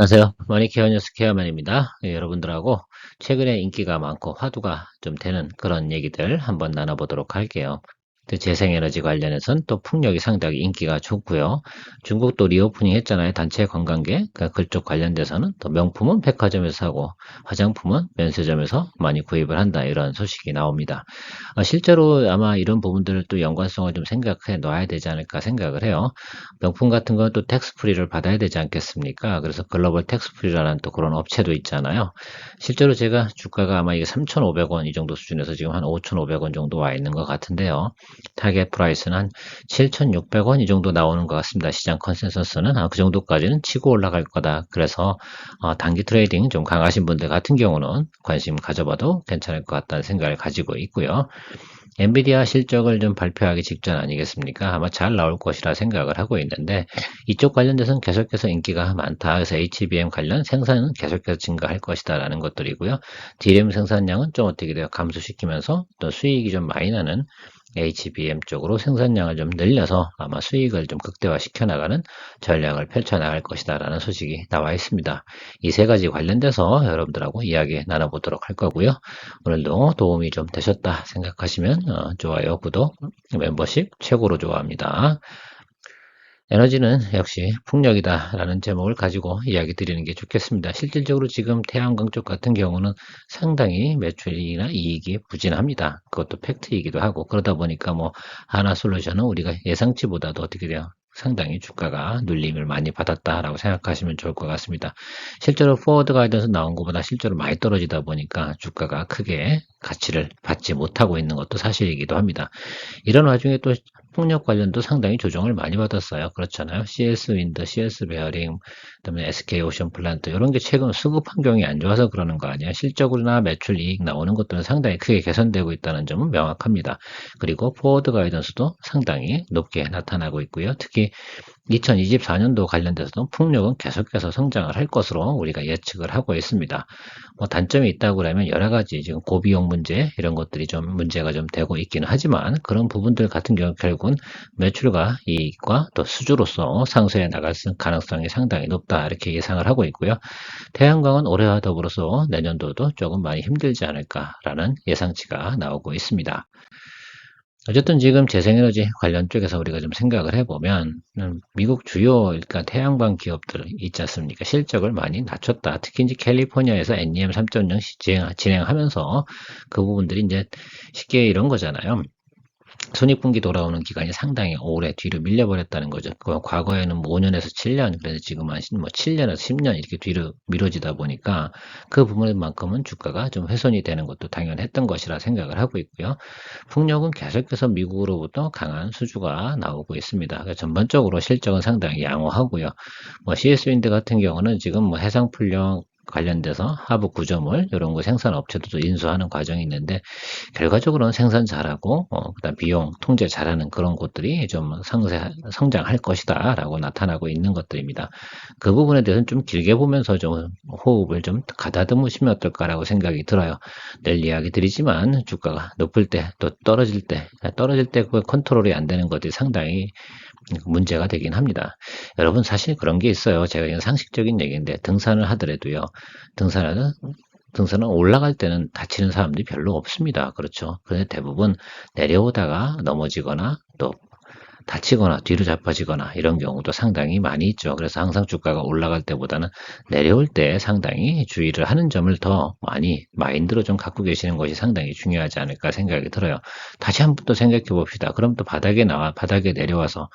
안녕하세요. 머니케어 뉴스 케어맨입니다. 여러분들하고 최근에 인기가 많고 화두가 좀 되는 그런 얘기들 한번 나눠보도록 할게요. 재생에너지 관련해서는 또 풍력이 상당히 인기가 좋고요. 중국도 리오프닝 했잖아요. 단체 관광객. 그러니까 그쪽 관련돼서는 또 명품은 백화점에서 사고 화장품은 면세점에서 많이 구입을 한다. 이런 소식이 나옵니다. 실제로 아마 이런 부분들을 또 연관성을 좀 생각해 놔야 되지 않을까 생각을 해요. 명품 같은 건 또 텍스 프리를 받아야 되지 않겠습니까? 그래서 글로벌 텍스 프리라는 또 그런 업체도 있잖아요. 실제로 제가 주가가 아마 이게 3,500원 이 정도 수준에서 지금 한 5,500원 정도 와 있는 것 같은데요. 타겟 프라이스는 한 7,600원 이 정도 나오는 것 같습니다. 시장 컨센서스는 그 정도까지는 치고 올라갈 거다. 그래서 단기 트레이딩 좀 강하신 분들 같은 경우는 관심 가져봐도 괜찮을 것 같다는 생각을 가지고 있고요. 엔비디아 실적을 좀 발표하기 직전 아니겠습니까? 아마 잘 나올 것이라 생각을 하고 있는데 이쪽 관련돼서는 계속해서 인기가 많다. 그래서 HBM 관련 생산은 계속해서 증가할 것이다라는 것들이고요. DRAM 생산량은 좀 어떻게 돼요? 감소시키면서 또 수익이 좀 많이 나는 HBM 쪽으로 생산량을 좀 늘려서 아마 수익을 좀 극대화시켜 나가는 전략을 펼쳐 나갈 것이다라는 소식이 나와 있습니다. 이 세 가지 관련돼서 여러분들하고 이야기 나눠보도록 할 거고요. 오늘도 도움이 좀 되셨다 생각하시면 좋아요, 구독, 멤버십 최고로 좋아합니다. 에너지는 역시 풍력이다라는 제목을 가지고 이야기 드리는 게 좋겠습니다. 실질적으로 지금 태양광 쪽 같은 경우는 상당히 매출이나 이익이 부진합니다. 그것도 팩트이기도 하고 그러다 보니까 뭐 하나솔루션은 우리가 예상치보다도 어떻게 돼요? 상당히 주가가 눌림을 많이 받았다라고 생각하시면 좋을 것 같습니다. 실제로 포워드 가이던스 나온 것보다 실제로 많이 떨어지다 보니까 주가가 크게 가치를 받지 못하고 있는 것도 사실이기도 합니다. 이런 와중에 또 폭력 관련도 상당히 조정을 많이 받았어요. 그렇잖아요. CS 윈드, CS 베어링, 그다음에 SK 오션 플란트 이런 게 최근 수급 환경이 안 좋아서 그러는 거 아니에요. 실적으로나 매출 이익 나오는 것들은 상당히 크게 개선되고 있다는 점은 명확합니다. 그리고 포워드 가이던스도 상당히 높게 나타나고 있고요. 특히 2024년도 관련돼서도 풍력은 계속해서 성장을 할 것으로 우리가 예측을 하고 있습니다. 뭐 단점이 있다고 그러면 여러 가지 지금 고비용 문제 이런 것들이 좀 문제가 좀 되고 있기는 하지만 그런 부분들 같은 경우 결국은 매출과 이익과 또 수주로서 상쇄해 나갈 가능성이 상당히 높다 이렇게 예상을 하고 있고요. 태양광은 올해와 더불어서 내년도도 조금 많이 힘들지 않을까라는 예상치가 나오고 있습니다. 어쨌든 지금 재생에너지 관련 쪽에서 우리가 좀 생각을 해보면 미국 주요 그러니까 태양광 기업들 있지 않습니까? 실적을 많이 낮췄다. 특히 이제 캘리포니아에서 NEM 3.0 진행하면서 그 부분들이 이제 쉽게 이런 거잖아요. 손익분기 돌아오는 기간이 상당히 오래 뒤로 밀려버렸다는 거죠. 과거에는 뭐 5년에서 7년, 그래서 지금은 뭐 7년에서 10년 이렇게 뒤로 미뤄지다 보니까 그 부분만큼은 주가가 좀 훼손이 되는 것도 당연했던 것이라 생각을 하고 있고요. 풍력은 계속해서 미국으로부터 강한 수주가 나오고 있습니다. 그러니까 전반적으로 실적은 상당히 양호하고요. 뭐 CS윈드 같은 경우는 지금 뭐 해상풍력 관련돼서 하부 구조물 이런 거 생산 업체들도 인수하는 과정이 있는데 결과적으로는 생산 잘하고 그다음 비용 통제 잘하는 그런 곳들이 좀 성장할 것이다라고 나타나고 있는 것들입니다. 그 부분에 대해서는 좀 길게 보면서 좀 호흡을 좀 가다듬으시면 어떨까라고 생각이 들어요. 늘 이야기 드리지만 주가가 높을 때 또 떨어질 때 그 컨트롤이 안 되는 것들이 상당히 문제가 되긴 합니다. 여러분 사실 그런 게 있어요. 제가 이건 상식적인 얘기인데 등산을 하더라도요. 등산하는 등산은 올라갈 때는 다치는 사람들이 별로 없습니다. 그렇죠. 그런데 대부분 내려오다가 넘어지거나 또 다치거나 뒤로 자빠지거나 이런 경우도 상당히 많이 있죠. 그래서 항상 주가가 올라갈 때보다는 내려올 때 상당히 주의를 하는 점을 더 많이 마인드로 좀 갖고 계시는 것이 상당히 중요하지 않을까 생각이 들어요. 다시 한 번 또 생각해 봅시다. 그럼 또 바닥에 내려와서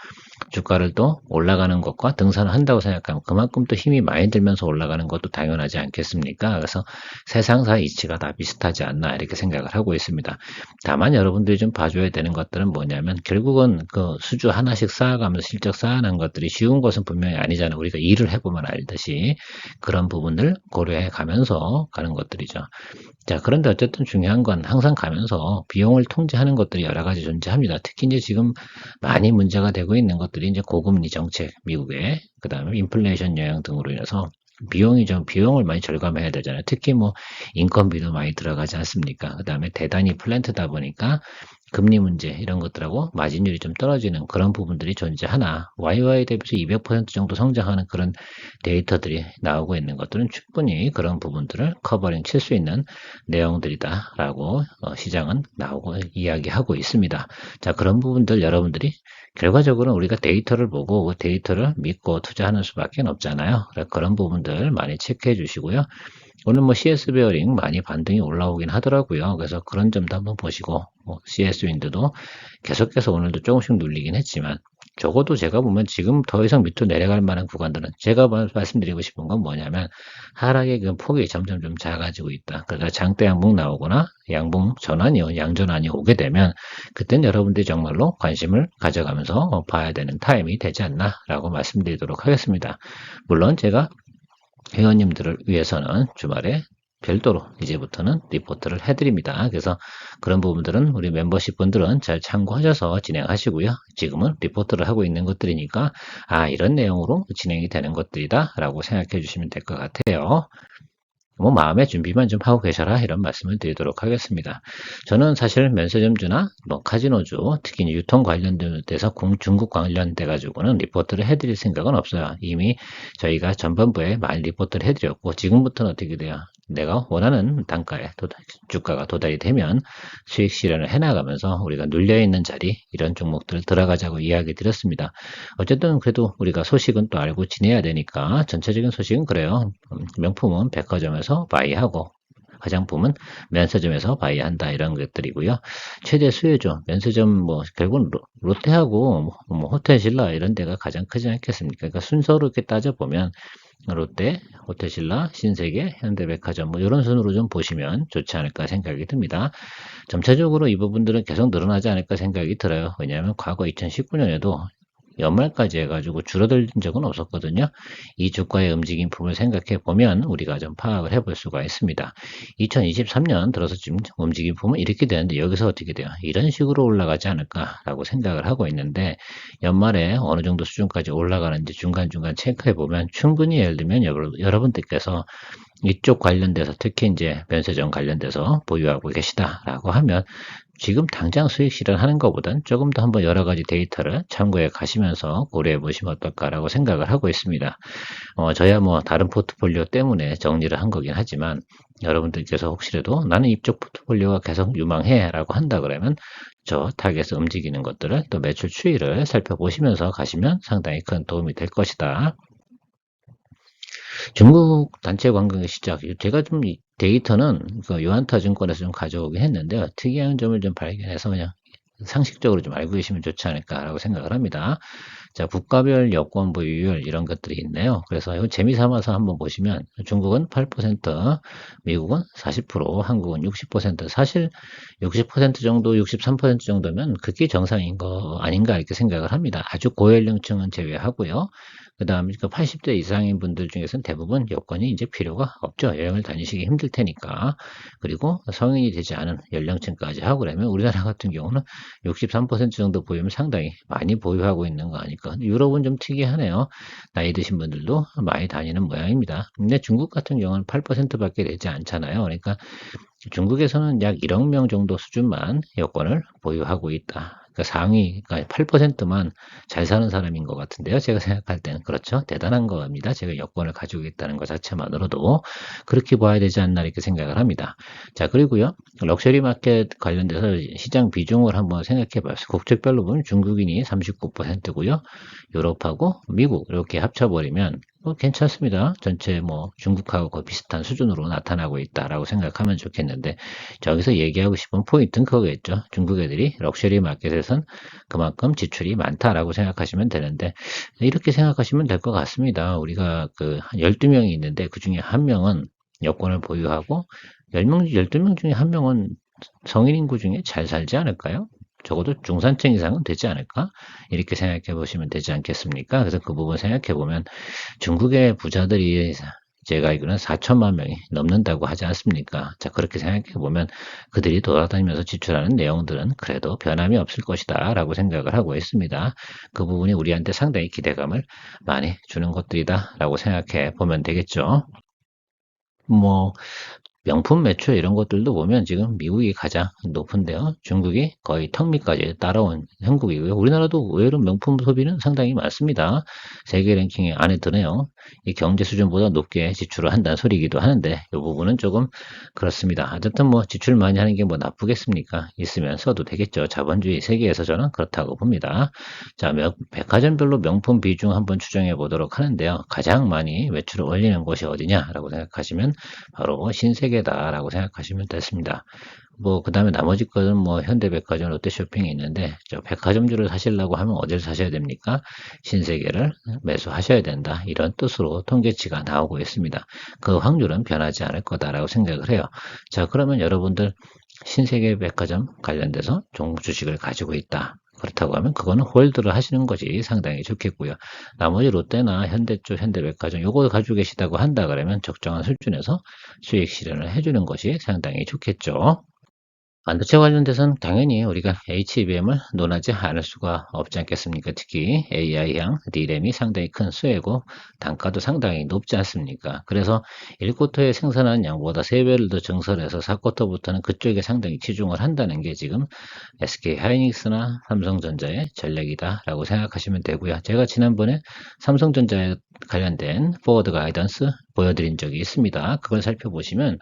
주가를 또 올라가는 것과 등산을 한다고 생각하면 그만큼 또 힘이 많이 들면서 올라가는 것도 당연하지 않겠습니까? 그래서 세상사 이치가 다 비슷하지 않나 이렇게 생각을 하고 있습니다. 다만 여러분들이 좀 봐줘야 되는 것들은 뭐냐면 결국은 그 수주 하나씩 쌓아가면서 실적 쌓아낸 것들이 쉬운 것은 분명히 아니잖아요. 우리가 일을 해보면 알듯이 그런 부분을 고려해 가면서 가는 것들이죠. 자, 그런데 어쨌든 중요한 건 항상 가면서 비용을 통제하는 것들이 여러 가지 존재합니다. 특히 이제 지금 많이 문제가 되고 있는 것들이 이제 고금리 정책, 미국의, 그 다음에 인플레이션 영향 등으로 인해서 비용을 많이 절감해야 되잖아요. 특히 뭐 인건비도 많이 들어가지 않습니까? 그 다음에 대단히 플랜트다 보니까 금리 문제 이런 것들하고 마진율이 좀 떨어지는 그런 부분들이 존재하나 YY 대비해서 200% 정도 성장하는 그런 데이터들이 나오고 있는 것들은 충분히 그런 부분들을 커버링 칠 수 있는 내용들이다라고 시장은 나오고 이야기하고 있습니다. 자, 그런 부분들 여러분들이 결과적으로 우리가 데이터를 보고 그 데이터를 믿고 투자하는 수밖에 없잖아요. 그런 부분들 많이 체크해 주시고요. 오늘 뭐 CS 베어링 많이 반등이 올라오긴 하더라고요. 그래서 그런 점도 한번 보시고 CS 윈드도 계속해서 오늘도 조금씩 눌리긴 했지만 적어도 제가 보면 지금 더 이상 밑으로 내려갈 만한 구간들은 제가 말씀드리고 싶은 건 뭐냐면 하락의 그 폭이 점점 좀 작아지고 있다. 그러니까 장대 양봉 나오거나 양봉 전환이요, 양전환이 오게 되면 그땐 여러분들이 정말로 관심을 가져가면서 봐야 되는 타임이 되지 않나라고 말씀드리도록 하겠습니다. 물론 제가 회원님들을 위해서는 주말에 별도로 이제부터는 리포트를 해드립니다. 그래서 그런 부분들은 우리 멤버십 분들은 잘 참고하셔서 진행하시고요. 지금은 리포트를 하고 있는 것들이니까 이런 내용으로 진행이 되는 것들이다 라고 생각해 주시면 될 것 같아요. 뭐 마음의 준비만 좀 하고 계셔라 이런 말씀을 드리도록 하겠습니다. 저는 사실 면세점주나 뭐 카지노주 특히 유통 관련돼서 중국 관련돼 가지고는 리포트를 해드릴 생각은 없어요. 이미 저희가 전반부에 많이 리포트를 해드렸고 지금부터는 어떻게 돼요? 내가 원하는 단가에 주가가 도달이 되면 수익 실현을 해나가면서 우리가 눌려있는 자리 이런 종목들 들어가자고 이야기 드렸습니다. 어쨌든 그래도 우리가 소식은 또 알고 지내야 되니까 전체적인 소식은 그래요. 명품은 백화점에서 바이하고 화장품은 면세점에서 바이한다 이런 것들이고요. 최대 수혜주 면세점 뭐 결국은 롯데하고 뭐 호텔신라 이런 데가 가장 크지 않겠습니까? 그러니까 순서로 이렇게 따져보면 롯데, 호텔신라, 신세계, 현대백화점 뭐 이런 순으로 좀 보시면 좋지 않을까 생각이 듭니다. 점차적으로 이 부분들은 계속 늘어나지 않을까 생각이 들어요. 왜냐하면 과거 2019년에도 연말까지 해가지고 줄어든 적은 없었거든요. 이 주가의 움직임 품을 생각해 보면 우리가 좀 파악을 해볼 수가 있습니다. 2023년 들어서 지금 움직임 품은 이렇게 되는데 여기서 어떻게 돼요? 이런 식으로 올라가지 않을까라고 생각을 하고 있는데 연말에 어느 정도 수준까지 올라가는지 중간중간 체크해 보면 충분히 예를 들면 여러분들께서 이쪽 관련돼서 특히 이제 면세점 관련돼서 보유하고 계시다라고 하면 지금 당장 수익 실현하는 것보단 조금 더 한번 여러 가지 데이터를 참고해 가시면서 고려해 보시면 어떨까라고 생각을 하고 있습니다. 저야 뭐 다른 포트폴리오 때문에 정리를 한 거긴 하지만 여러분들께서 혹시라도 나는 이쪽 포트폴리오가 계속 유망해라고 한다 그러면 저 타겟에서 움직이는 것들을 또 매출 추이를 살펴보시면서 가시면 상당히 큰 도움이 될 것이다. 중국 단체 관광의 시작. 제가 좀 데이터는 그 요한타 증권에서 좀 가져오긴 했는데요. 특이한 점을 좀 발견해서 그냥 상식적으로 좀 알고 계시면 좋지 않을까라고 생각을 합니다. 자, 국가별 여권 보유율 이런 것들이 있네요. 그래서 이거 재미 삼아서 한번 보시면 중국은 8%, 미국은 40%, 한국은 60%. 사실 60% 정도, 63% 정도면 그게 정상인 거 아닌가 이렇게 생각을 합니다. 아주 고연령층은 제외하고요. 그 다음에 80대 이상인 분들 중에서는 대부분 여권이 이제 필요가 없죠. 여행을 다니시기 힘들 테니까. 그리고 성인이 되지 않은 연령층까지 하고 그러면 우리나라 같은 경우는 63% 정도 보유면 상당히 많이 보유하고 있는 거 아닐까. 유럽은 좀 특이하네요. 나이 드신 분들도 많이 다니는 모양입니다. 근데 중국 같은 경우는 8%밖에 되지 않잖아요. 그러니까 중국에서는 약 1억 명 정도 수준만 여권을 보유하고 있다. 그러니까 상위, 그러니까 8%만 잘 사는 사람인 것 같은데요. 제가 생각할 때는 그렇죠. 대단한 겁니다. 제가 여권을 가지고 있다는 것 자체만으로도 그렇게 봐야 되지 않나 이렇게 생각을 합니다. 자, 그리고요. 럭셔리 마켓 관련돼서 시장 비중을 한번 생각해 봐요. 국적별로 보면 중국인이 39%고요. 유럽하고 미국 이렇게 합쳐버리면 괜찮습니다. 전체 뭐 중국하고 거의 비슷한 수준으로 나타나고 있다라고 생각하면 좋겠는데 저기서 얘기하고 싶은 포인트는 그거겠죠. 중국 애들이 럭셔리 마켓에선 그만큼 지출이 많다라고 생각하시면 되는데 이렇게 생각하시면 될 것 같습니다. 우리가 그 한 12명이 있는데 그 중에 한 명은 여권을 보유하고 10명, 12명 중에 한 명은 성인 인구 중에 잘 살지 않을까요? 적어도 중산층 이상은 되지 않을까? 이렇게 생각해 보시면 되지 않겠습니까? 그래서 그 부분 생각해 보면 중국의 부자들이 제가 알기로는 4천만 명이 넘는다고 하지 않습니까? 자, 그렇게 생각해 보면 그들이 돌아다니면서 지출하는 내용들은 그래도 변함이 없을 것이다 라고 생각을 하고 있습니다. 그 부분이 우리한테 상당히 기대감을 많이 주는 것들이다 라고 생각해 보면 되겠죠. 뭐 명품 매출 이런 것들도 보면 지금 미국이 가장 높은데요. 중국이 거의 턱 밑까지 따라온 형국이고요. 우리나라도 의외로 명품 소비는 상당히 많습니다. 세계 랭킹에 안에 드네요. 이 경제 수준보다 높게 지출을 한다는 소리이기도 하는데 이 부분은 조금 그렇습니다. 어쨌든 뭐 지출 많이 하는 게 뭐 나쁘겠습니까? 있으면 써도 되겠죠. 자본주의 세계에서 저는 그렇다고 봅니다. 자, 백화점별로 명품 비중 한번 추정해 보도록 하는데요. 가장 많이 매출을 올리는 곳이 어디냐라고 생각하시면 바로 신세계다라고 생각하시면 됐습니다. 뭐, 그 다음에 나머지 거는 뭐, 현대백화점, 롯데쇼핑이 있는데, 저 백화점주를 사시려고 하면 어디를 사셔야 됩니까? 신세계를 매수하셔야 된다. 이런 뜻으로 통계치가 나오고 있습니다. 그 확률은 변하지 않을 거다라고 생각을 해요. 자, 그러면 여러분들 신세계 백화점 관련돼서 종목 주식을 가지고 있다. 그렇다고 하면 그거는 홀드를 하시는 것이 상당히 좋겠고요. 나머지 롯데나 현대 쪽 현대백화점 요거 가지고 계시다고 한다 그러면 적정한 수준에서 수익 실현을 해주는 것이 상당히 좋겠죠. 반도체 관련돼서는 당연히 우리가 HBM을 논하지 않을 수가 없지 않겠습니까? 특히 AI향 D램이 상당히 큰 수혜고 단가도 상당히 높지 않습니까? 그래서 1쿼터에 생산하는 양보다 3배를 더 증설해서 4쿼터부터는 그쪽에 상당히 치중을 한다는 게 지금 SK 하이닉스나 삼성전자의 전략이다라고 생각하시면 되고요. 제가 지난번에 삼성전자에 관련된 포워드 가이던스 보여드린 적이 있습니다. 그걸 살펴보시면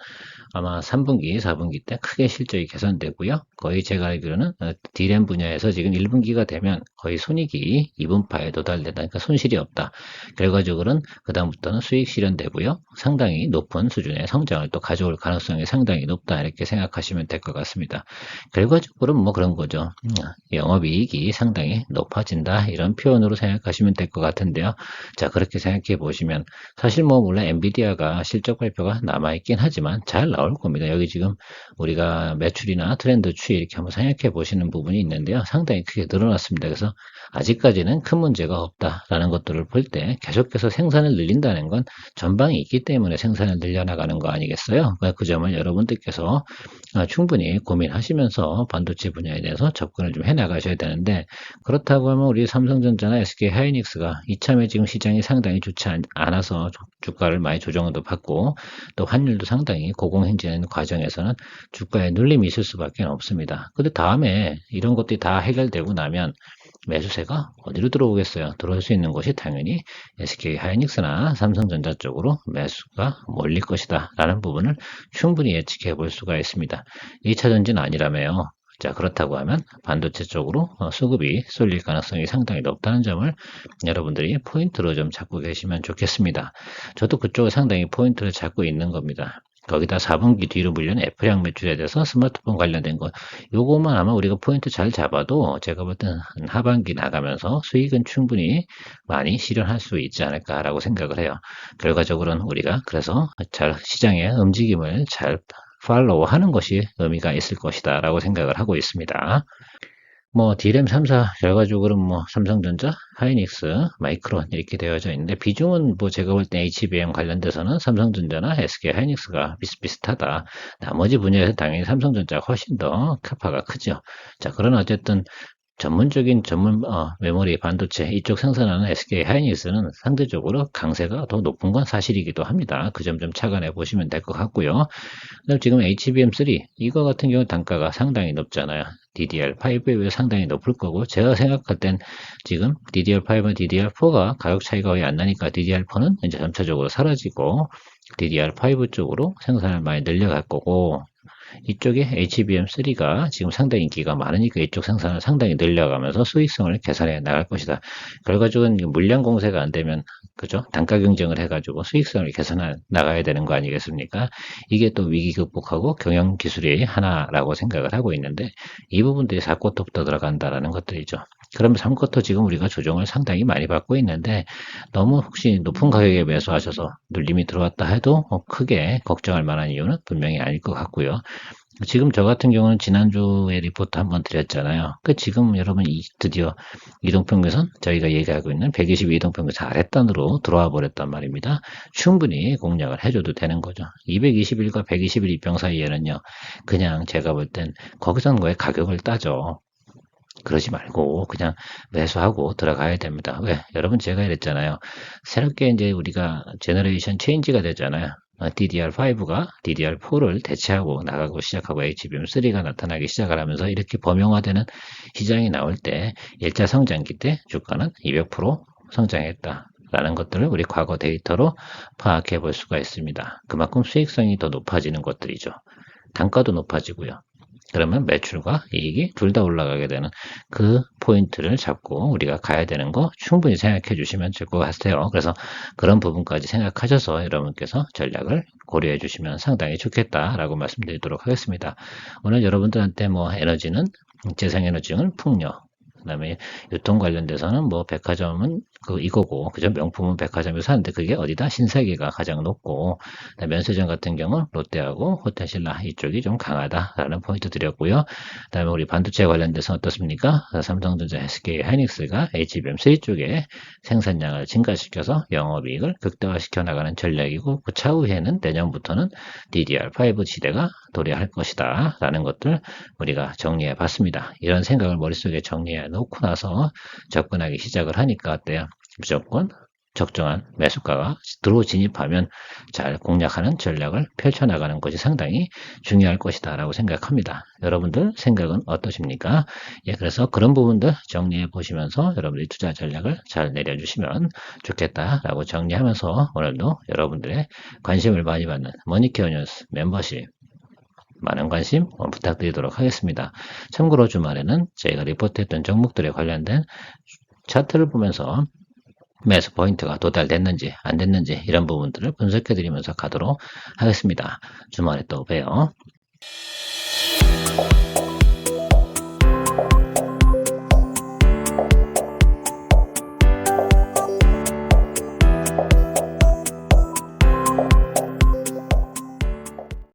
아마 3분기, 4분기 때 크게 실적이 개선되고요. 거의 제가 알기로는 D램 분야에서 지금 1분기가 되면 거의 손익이 2분파에 도달된다. 그러니까 손실이 없다. 결과적으로는 그다음부터는 수익 실현되고요. 상당히 높은 수준의 성장을 또 가져올 가능성이 상당히 높다. 이렇게 생각하시면 될 것 같습니다. 결과적으로는 뭐 그런 거죠. 영업이익이 상당히 높아진다. 이런 표현으로 생각하시면 될 것 같은데요. 자, 그렇게 생각해 보시면 사실 뭐 물론 엔비디아가 실적 발표가 남아있긴 하지만 잘 나올 겁니다. 여기 지금 우리가 매출이나 트렌드 추이 이렇게 한번 생각해 보시는 부분이 있는데요. 상당히 크게 늘어났습니다. 그래서 아직까지는 큰 문제가 없다라는 것들을 볼 때 계속해서 생산을 늘린다는 건 전방이 있기 때문에 생산을 늘려나가는 거 아니겠어요? 그 점을 여러분들께서 충분히 고민하시면서 반도체 분야에 대해서 접근을 좀 해나가셔야 되는데 그렇다고 하면 우리 삼성전자나 SK 하이닉스가 이참에 지금 시장이 상당히 좋지 않아서 주가를 많이 조정도 받고 또 환율도 상당히 고공행진하는 과정에서는 주가에 눌림이 있을 수밖에 없습니다. 근데 다음에 이런 것들이 다 해결되고 나면 매수세가 어디로 들어오겠어요? 들어올 수 있는 곳이 당연히 SK 하이닉스나 삼성전자 쪽으로 매수가 몰릴 것이다 라는 부분을 충분히 예측해 볼 수가 있습니다. 2차 전지는 아니라며요. 자, 그렇다고 하면 반도체 쪽으로 수급이 쏠릴 가능성이 상당히 높다는 점을 여러분들이 포인트로 좀 잡고 계시면 좋겠습니다. 저도 그쪽을 상당히 포인트를 잡고 있는 겁니다. 거기다 4분기 뒤로 물려는 애플향 매출에 대해서 스마트폰 관련된 거 요것만 아마 우리가 포인트 잘 잡아도 제가 볼 때는 하반기 나가면서 수익은 충분히 많이 실현할 수 있지 않을까라고 생각을 해요. 결과적으로는 우리가 그래서 잘 시장의 움직임을 잘 팔로우 하는 것이 의미가 있을 것이다 라고 생각을 하고 있습니다. 뭐 D램 3사 결과적으로 뭐 삼성전자, 하이닉스, 마이크론 이렇게 되어져 있는데 비중은 뭐 제가 볼 때 HBM 관련돼서는 삼성전자나 SK 하이닉스가 비슷비슷하다. 나머지 분야에서 당연히 삼성전자가 훨씬 더 카파가 크죠. 자, 그러나 어쨌든 전문적인 메모리 반도체 이쪽 생산하는 SK 하이닉스는 상대적으로 강세가 더 높은 건 사실이기도 합니다. 그 점 좀 착안해 보시면 될 것 같고요. 그다음 지금 HBM3 이거 같은 경우 단가가 상당히 높잖아요. DDR5에 비해 상당히 높을 거고 제가 생각할 땐 지금 DDR5와 DDR4가 가격 차이가 거의 안 나니까 DDR4는 이제 점차적으로 사라지고 DDR5 쪽으로 생산을 많이 늘려갈 거고 이쪽에 HBM3가 지금 상당히 인기가 많으니까 이쪽 생산을 상당히 늘려가면서 수익성을 개선해 나갈 것이다. 결과적으로 물량 공세가 안 되면 그죠? 단가 경쟁을 해가지고 수익성을 개선해 나가야 되는 거 아니겠습니까? 이게 또 위기 극복하고 경영 기술의 하나라고 생각을 하고 있는데 이 부분들이 4쿼터부터 들어간다라는 것들이죠. 그러면 3쿼터 지금 우리가 조정을 상당히 많이 받고 있는데 너무 혹시 높은 가격에 매수하셔서 눌림이 들어왔다 해도 크게 걱정할 만한 이유는 분명히 아닐 것 같고요. 지금 저 같은 경우는 지난주에 리포트 한번 드렸잖아요. 지금 여러분 드디어 이동평균선 저희가 얘기하고 있는 120 이동평균선 아랫단으로 들어와 버렸단 말입니다. 충분히 공략을 해줘도 되는 거죠. 221과 121 이평 사이에는요. 그냥 제가 볼 땐 거기서 거의 가격을 따져. 그러지 말고 그냥 매수하고 들어가야 됩니다. 왜? 여러분 제가 이랬잖아요. 새롭게 이제 우리가 제너레이션 체인지가 되잖아요. DDR5가 DDR4를 대체하고 나가고 시작하고 HBM3가 나타나기 시작을 하면서 이렇게 범용화되는 시장이 나올 때 1차 성장기 때 주가는 200% 성장했다. 라는 것들을 우리 과거 데이터로 파악해 볼 수가 있습니다. 그만큼 수익성이 더 높아지는 것들이죠. 단가도 높아지고요. 그러면 매출과 이익이 둘 다 올라가게 되는 그 포인트를 잡고 우리가 가야 되는 거 충분히 생각해 주시면 될 것 같아요. 그래서 그런 부분까지 생각하셔서 여러분께서 전략을 고려해 주시면 상당히 좋겠다라고 말씀드리도록 하겠습니다. 오늘 여러분들한테 뭐 에너지는 재생에너지는 풍력, 그다음에 유통 관련돼서는 뭐 백화점은 이거고 그죠? 명품은 백화점에서 사는데 그게 어디다? 신세계가 가장 높고 면세점 같은 경우는 롯데하고 호텔신라 이쪽이 좀 강하다라는 포인트 드렸고요. 그다음에 우리 반도체 관련돼서 어떻습니까? 삼성전자, SK, 하이닉스가 HBM3 쪽에 생산량을 증가시켜서 영업이익을 극대화시켜 나가는 전략이고 그 차후에는 내년부터는 DDR5 시대가 도래할 것이다 라는 것들 우리가 정리해 봤습니다. 이런 생각을 머릿속에 정리해 놓고 나서 접근하기 시작을 하니까 어때요? 무조건 적정한 매수가가 들어 진입하면 잘 공략하는 전략을 펼쳐나가는 것이 상당히 중요할 것이다 라고 생각합니다. 여러분들 생각은 어떠십니까? 예, 그래서 그런 부분들 정리해 보시면서 여러분들이 투자 전략을 잘 내려주시면 좋겠다라고 정리하면서 오늘도 여러분들의 관심을 많이 받는 머니케어 뉴스 멤버십 많은 관심 부탁드리도록 하겠습니다. 참고로 주말에는 저희가 리포트했던 종목들에 관련된 차트를 보면서 매수 포인트가 도달됐는지 안 됐는지 이런 부분들을 분석해 드리면서 가도록 하겠습니다. 주말에 또 봬요.